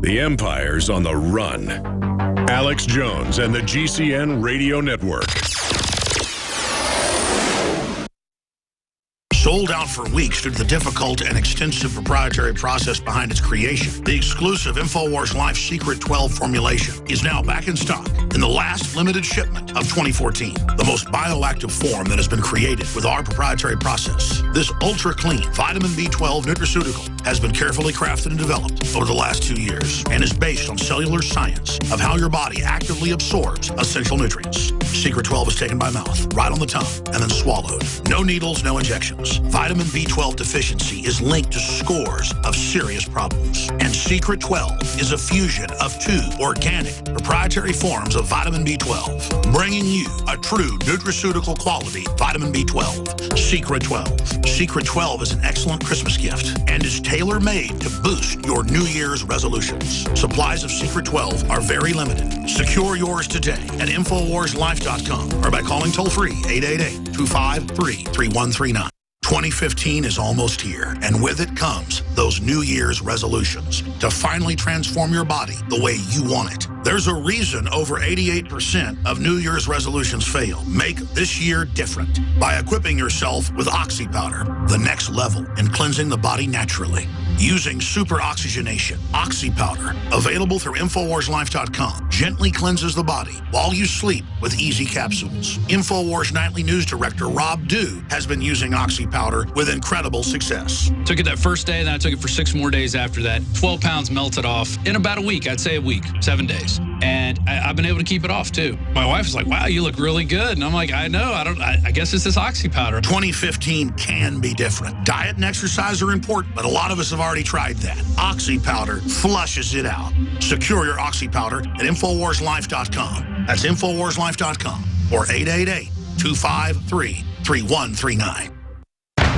The Empire's on the run. Alex Jones and the GCN Radio Network. Sold out for weeks due to the difficult and extensive proprietary process behind its creation, the exclusive InfoWars Life Secret 12 formulation is now back in stock in the last limited shipment of 2014. The most bioactive form that has been created with our proprietary process. This ultra-clean vitamin B12 nutraceutical has been carefully crafted and developed over the last 2 years and is based on cellular science of how your body actively absorbs essential nutrients. Secret 12 is taken by mouth, right on the tongue, and then swallowed. No needles, no injections. Vitamin B12 deficiency is linked to scores of serious problems. And Secret 12 is a fusion of 2 organic, proprietary forms of vitamin B12, bringing you a true nutraceutical quality vitamin B12. Secret 12. Secret 12 is an excellent Christmas gift and is tailor-made to boost your New Year's resolutions. Supplies of Secret 12 are very limited. Secure yours today at InfoWarsLife.com or by calling toll-free 888-253-3139. 2015 is almost here, and with it comes those New Year's resolutions to finally transform your body the way you want it. There's a reason over 88% of New Year's resolutions fail. Make this year different by equipping yourself with Oxy Powder, the next level in cleansing the body naturally. Using super oxygenation, Oxy Powder, available through InfoWarsLife.com, gently cleanses the body while you sleep with easy capsules. InfoWars Nightly News Director Rob Dew has been using Oxy Powder with incredible success. Took it that first day, then I took it for 6 more days after that. 12 pounds melted off in about a week. I'd say a week, 7 days. And I've been able to keep it off, too. My wife is like, wow, you look really good. And I'm like, I know. I guess it's this Oxy Powder. 2015 can be different. Diet and exercise are important, but a lot of us have already tried that. Oxy Powder flushes it out. Secure your Oxy Powder at InfoWarsLife.com. That's InfoWarsLife.com or 888-253-3139.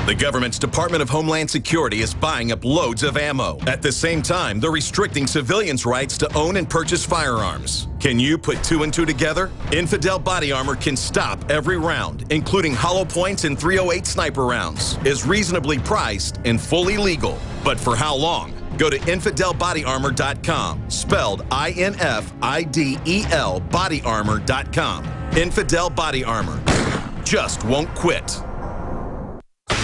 The government's Department of Homeland Security is buying up loads of ammo. At the same time, they're restricting civilians' rights to own and purchase firearms. Can you put 2 and 2 together? Infidel Body Armor can stop every round, including hollow points and .308 sniper rounds, is reasonably priced and fully legal. But for how long? Go to InfidelBodyArmor.com, spelled I-N-F-I-D-E-L, bodyarmor.com. Infidel Body Armor. Just won't quit.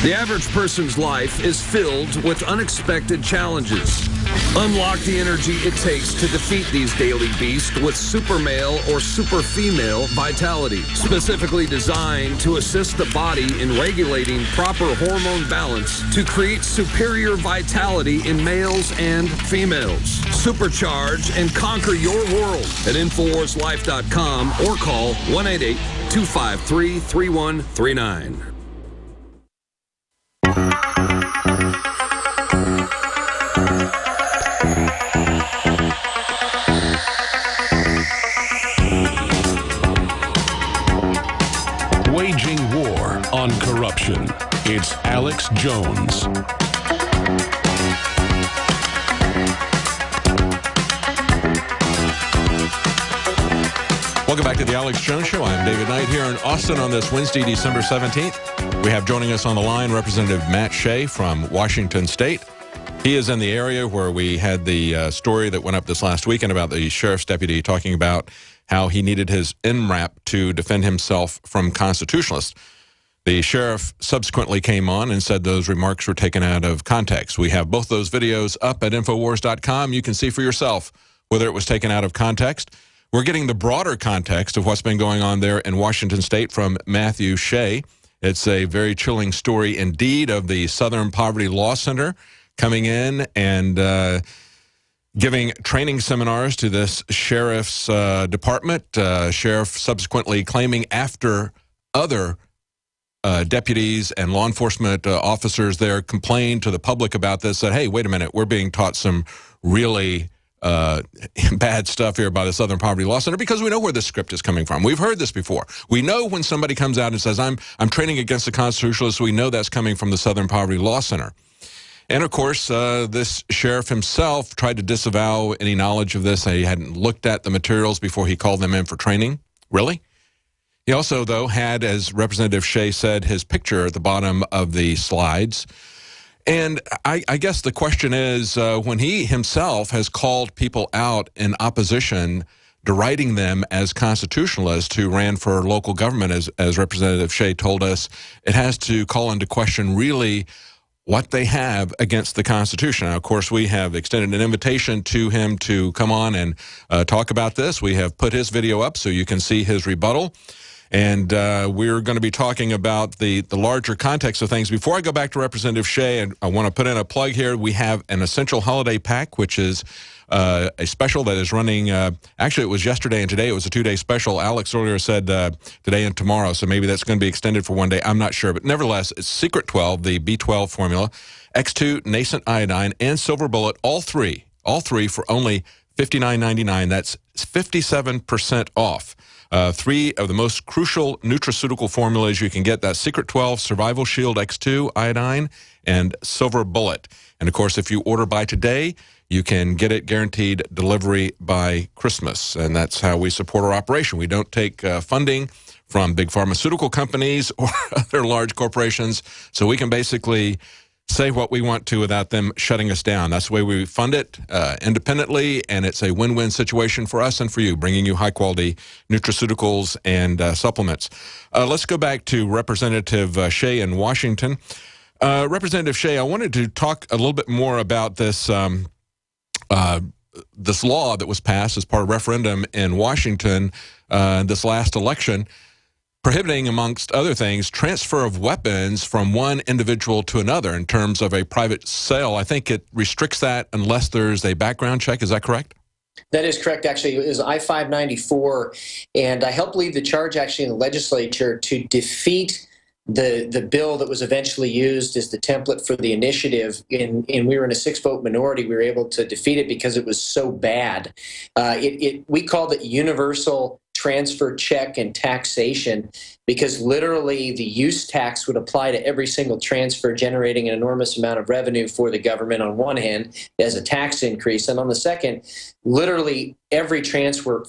The average person's life is filled with unexpected challenges. Unlock the energy it takes to defeat these daily beasts with Super Male or Super Female Vitality, specifically designed to assist the body in regulating proper hormone balance to create superior vitality in males and females. Supercharge and conquer your world at InfoWarsLife.com or call 1-888-253-3139. Waging war on corruption. It's Alex Jones. Welcome back to the Alex Jones Show. I'm David Knight here in Austin on this Wednesday, December 17th. We have joining us on the line Representative Matt Shea from Washington State. He is in the area where we had the story that went up this last weekend about the sheriff's deputy talking about how he needed his MRAP to defend himself from constitutionalists. The sheriff subsequently came on and said those remarks were taken out of context. We have both those videos up at Infowars.com. You can see for yourself whether it was taken out of context. We're getting the broader context of what's been going on there in Washington State from Matthew Shea. It's a very chilling story indeed of the Southern Poverty Law Center coming in and giving training seminars to this sheriff's department. Sheriff subsequently claiming after other deputies and law enforcement officers there complained to the public about this, said, hey, wait a minute, we're being taught some really bad stuff here by the Southern Poverty Law Center, because we know where this script is coming from. We've heard this before. We know when somebody comes out and says, I'm training against the constitutionalists, we know that's coming from the Southern Poverty Law Center. And, of course, this sheriff himself tried to disavow any knowledge of this. He hadn't looked at the materials before he called them in for training. Really? He also, though, had, as Representative Shea said, his picture at the bottom of the slides. And I guess the question is, when he himself has called people out in opposition, deriding them as constitutionalists who ran for local government, as Representative Shea told us, it has to call into question really what they have against the Constitution. Now, of course, we have extended an invitation to him to come on and talk about this. We have put his video up so you can see his rebuttal. And we're going to be talking about the larger context of things. Before I go back to Representative Shea, and I want to put in a plug here, we have an Essential Holiday Pack, which is a special that is running. Actually, it was yesterday and today. It was a 2-day special. Alex earlier said today and tomorrow, so maybe that's going to be extended for 1 day. I'm not sure. But nevertheless, it's Secret 12, the B12 formula, X2, Nascent Iodine, and Silver Bullet, all three for only $59.99. That's 57% off. 3 of the most crucial nutraceutical formulas you can get. That Secret 12, Survival Shield X2, Iodine, and Silver Bullet. And, of course, if you order by today, you can get it guaranteed delivery by Christmas. And that's how we support our operation. We don't take funding from big pharmaceutical companies or other large corporations, so we can basically say what we want to without them shutting us down. That's the way we fund it independently, and it's a win-win situation for us and for you, bringing you high-quality nutraceuticals and supplements. Let's go back to Representative Shea in Washington. Representative Shea, I wanted to talk a little bit more about this this law that was passed as part of referendum in Washington this last election, prohibiting, amongst other things, transfer of weapons from one individual to another in terms of a private sale. I think it restricts that unless there's a background check. Is that correct? That is correct. Actually, it was I-594, and I helped lead the charge actually in the legislature to defeat the bill that was eventually used as the template for the initiative. And we were in a 6-vote minority. We were able to defeat it because it was so bad. We called it universal transfer check and taxation, because literally the use tax would apply to every single transfer, generating an enormous amount of revenue for the government on one hand as a tax increase, and on the second, literally every transfer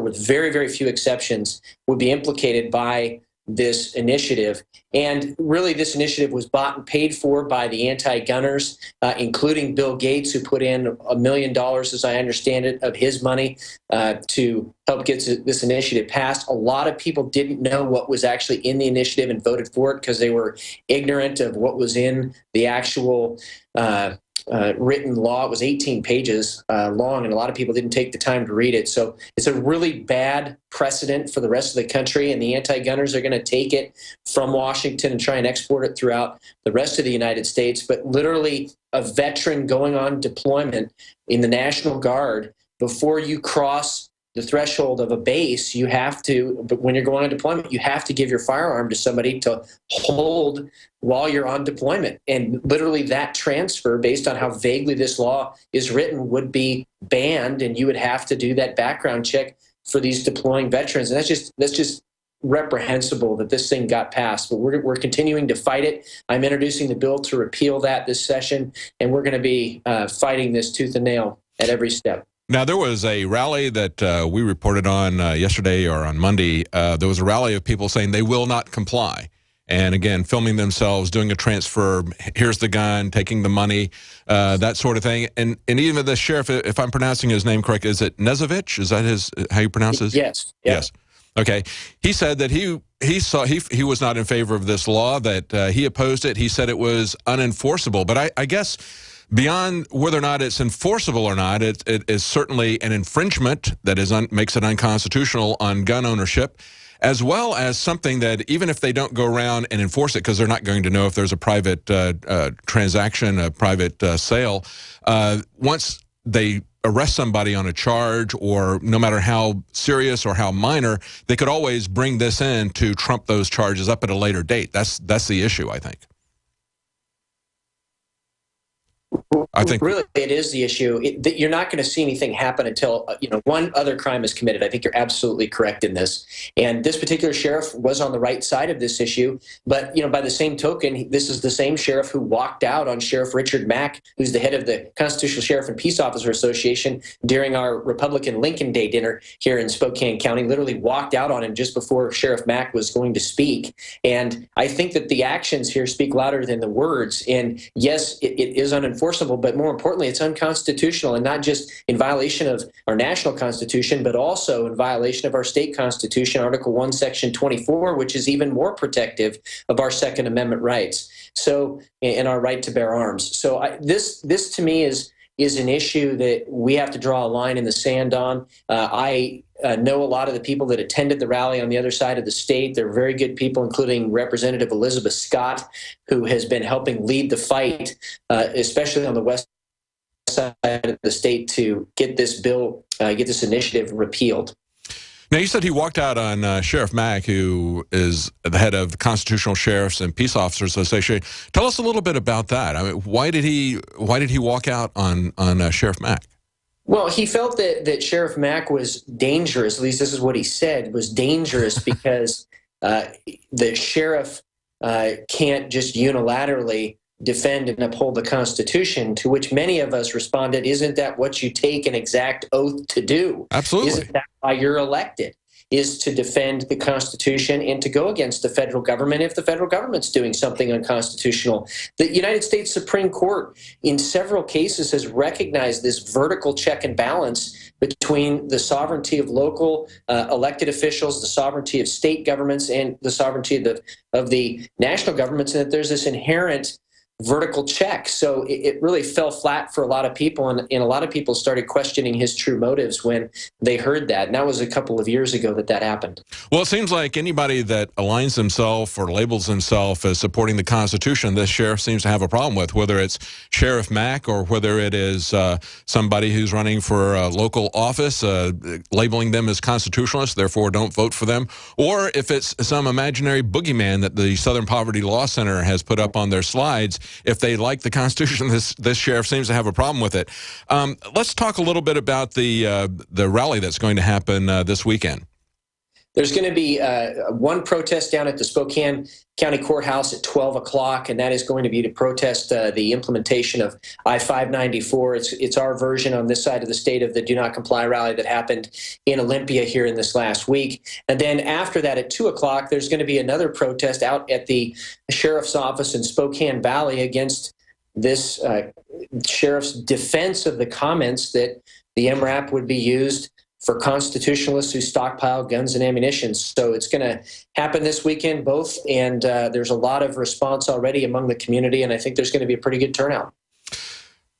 with very, very few exceptions would be implicated by this initiative. And really, this initiative was bought and paid for by the anti-gunners, including Bill Gates, who put in $1 million, as I understand it, of his money to help get this initiative passed. A lot of people didn't know what was actually in the initiative and voted for it because they were ignorant of what was in the actual written law. It was 18 pages long, and a lot of people didn't take the time to read it. So it's a really bad precedent for the rest of the country, and the anti-gunners are going to take it from Washington and try and export it throughout the rest of the United States. But literally, a veteran going on deployment in the National Guard, before you cross the threshold of a base, you have to, but when you're going on deployment, you have to give your firearm to somebody to hold while you're on deployment. And literally that transfer, based on how vaguely this law is written, would be banned, and you would have to do that background check for these deploying veterans. And that's just reprehensible that this thing got passed. But we're continuing to fight it. I'm introducing the bill to repeal that this session, and we're going to be fighting this tooth and nail at every step. Now, there was a rally that we reported on yesterday or on Monday. There was a rally of people saying they will not comply. And again, filming themselves, doing a transfer, here's the gun, taking the money, that sort of thing. And even the sheriff, if I'm pronouncing his name correct, is it Nezovich? Is that how you pronounce his? Yes. Yeah. Yes. Okay. He said that he was not in favor of this law, that he opposed it. He said it was unenforceable. But I guess beyond whether or not it's enforceable or not, it is certainly an infringement that makes it unconstitutional on gun ownership, as well as something that even if they don't go around and enforce it, because they're not going to know if there's a private transaction, a private sale, once they arrest somebody on a charge, or no matter how serious or how minor, they could always bring this in to trump those charges up at a later date. That's the issue, I think. I think really it is the issue. You're not going to see anything happen until one other crime is committed. I think you're absolutely correct in this. And this particular sheriff was on the right side of this issue. But by the same token, this is the same sheriff who walked out on Sheriff Richard Mack, who's the head of the Constitutional Sheriff and Peace Officer Association, during our Republican Lincoln Day dinner here in Spokane County. Literally walked out on him just before Sheriff Mack was going to speak. And I think that the actions here speak louder than the words. And yes, it is unenforceable, but more importantly, it's unconstitutional, and not just in violation of our national constitution, but also in violation of our state constitution, Article 1, Section 24, which is even more protective of our Second Amendment rights. So, and our right to bear arms. So this to me is an issue that we have to draw a line in the sand on. I know a lot of the people that attended the rally on the other side of the state. They're very good people, including Representative Elizabeth Scott, who has been helping lead the fight, especially on the west side of the state, to get this bill, get this initiative repealed. Now, you said he walked out on Sheriff Mack, who is the head of the Constitutional Sheriffs and Peace Officers Association. Tell us a little bit about that. I mean, why did he walk out on Sheriff Mack? Well, he felt that Sheriff Mack was dangerous. At least this is what he said, was dangerous because the sheriff can't just unilaterally defend and uphold the Constitution, to which many of us responded, isn't that what you take an exact oath to do? Absolutely. Isn't that why you're elected? Is to defend the Constitution and to go against the federal government if the federal government's doing something unconstitutional. The United States Supreme Court, in several cases, has recognized this vertical check and balance between the sovereignty of local elected officials, the sovereignty of state governments, and the sovereignty of the national governments, and that there's this inherent vertical check. So it really fell flat for a lot of people, and a lot of people started questioning his true motives when they heard that. And that was a couple of years ago that happened. Well, it seems like anybody that aligns himself or labels himself as supporting the Constitution, this sheriff seems to have a problem with, whether it's Sheriff Mack or whether it is somebody who's running for a local office, labeling them as constitutionalists, therefore don't vote for them, or if it's some imaginary boogeyman that the Southern Poverty Law Center has put up on their slides. If they like the Constitution, this sheriff seems to have a problem with it. Let's talk a little bit about the rally that's going to happen this weekend. There's going to be one protest down at the Spokane County Courthouse at 12 o'clock, and that is going to be to protest the implementation of I-594. It's our version on this side of the state of the Do Not Comply rally that happened in Olympia here in this last week. And then after that at 2 o'clock, there's going to be another protest out at the sheriff's office in Spokane Valley against this sheriff's defense of the comments that the MRAP would be used for constitutionalists who stockpile guns and ammunition. So it's going to happen this weekend, both, and there's a lot of response already among the community, and I think there's going to be a pretty good turnout.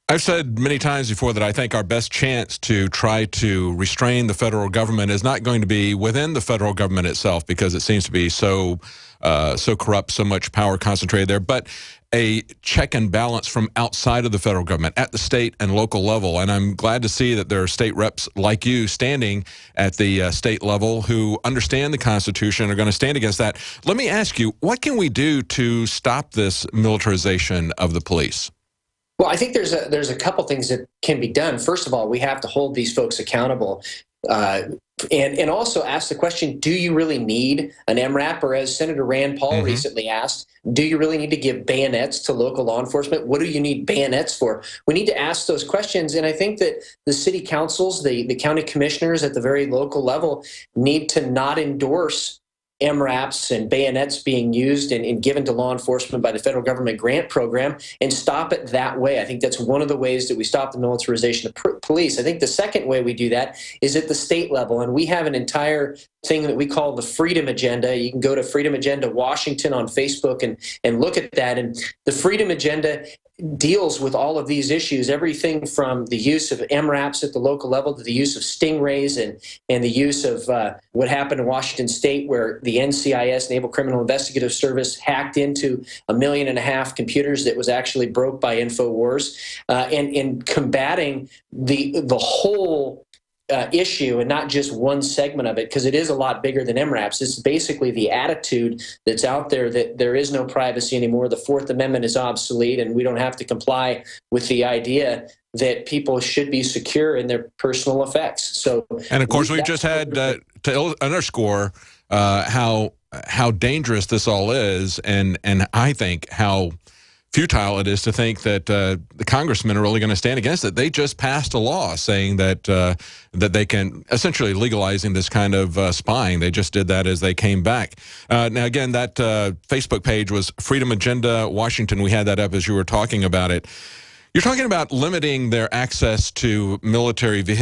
I've said many times before that I think our best chance to try to restrain the federal government is not going to be within the federal government itself, because it seems to be so corrupt, so much power concentrated there, but a check and balance from outside of the federal government at the state and local level. And I'm glad to see that there are state reps like you standing at the state level who understand the Constitution and are going to stand against that. Let me ask you, what can we do to stop this militarization of the police? Well, I think there's a couple things that can be done. First of all, we have to hold these folks accountable. And also ask the question, do you really need an MRAP? Or as Senator Rand Paul recently asked, do you really need to give bayonets to local law enforcement? What do you need bayonets for? We need to ask those questions. And I think that the city councils, the county commissioners at the very local level need to not endorse MRAPs and bayonets being used and given to law enforcement by the federal government grant program, and stop it that way. I think that's one of the ways that we stop the militarization of police. I think the second way we do that is at the state level, and we have an entire thing that we call the Freedom Agenda. You can go to Freedom Agenda Washington on Facebook and look at that. And the Freedom Agenda deals with all of these issues, everything from the use of MRAPs at the local level to the use of stingrays and the use of what happened in Washington State, where the NCIS, Naval Criminal Investigative Service, hacked into 1.5 million computers that was actually broke by InfoWars, and combating the whole issue and not just one segment of it, because it is a lot bigger than MRAPs. It's basically the attitude that's out there that there is no privacy anymore. The Fourth Amendment is obsolete, and we don't have to comply with the idea that people should be secure in their personal effects. So, and of course, we just had to underscore how dangerous this all is, and I think how futile it is to think that the congressmen are really going to stand against it. They just passed a law saying that that they can essentially legalizing this kind of spying. They just did that as they came back. Now, again, that Facebook page was Freedom Agenda Washington. We had that up as you were talking about it. You're talking about limiting their access to military vehicles.